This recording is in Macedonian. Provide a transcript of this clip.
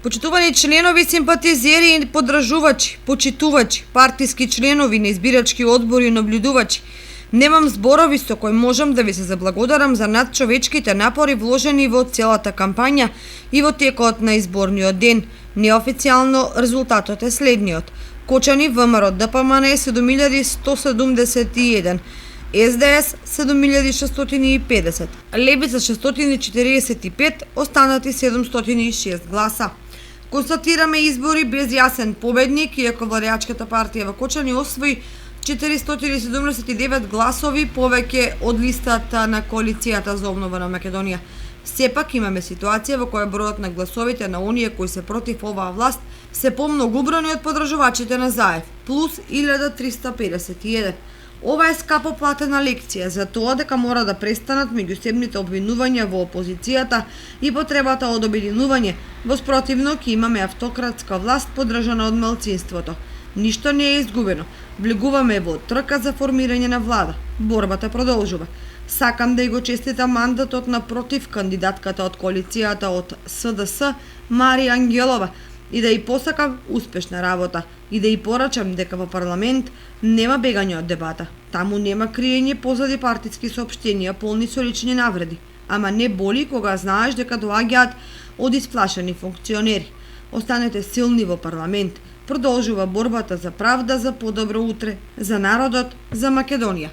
Почитувани членови, симпатизери и поддржувачи, почитувачи, партиски членови на избирачки одбори и наблюдувачи, немам зборови со кои можам да ви се заблагодарам за надчовечките напори вложени во целата кампања и во текот на изборниот ден. Неофицијално резултатот е следниот. Кочани ВМРО ДПМН 7171, СДС 7650, Лебица 645, останати 706 гласа. Констатираме избори без јасен победник, иако владеачката партија во Кочани освои 479 гласови повеќе од листата на коалицијата за обнова на Македонија. Сепак имаме ситуација во која бројот на гласовите на оние кои се против оваа власт се помногу убрани од поддржувачите на ЗАЕВ, плюс 1351. Ова е скапо платена лекција за тоа дека мора да престанат меѓусебните обвинувања во опозицијата и потребата од обединување, во спротивно ќе имаме автократска власт поддржана од малцинството. Ништо не е изгубено. Влегуваме во трка за формирање на влада. Борбата продолжува. Сакам да ја го честитам мандатот на против кандидатката од коалицијата од СДС Марија Ангелова и да ја посакам успешна работа и да ја порачам дека во парламент нема бегање од дебата. Таму нема криење позади партиски соопштенија полни со лични навреди, ама не боли кога знаеш дека доаѓаат од исплашени функционери. Останете силни во парламент. Продолжува борбата за правда, за подобро утре, за народот, за Македонија.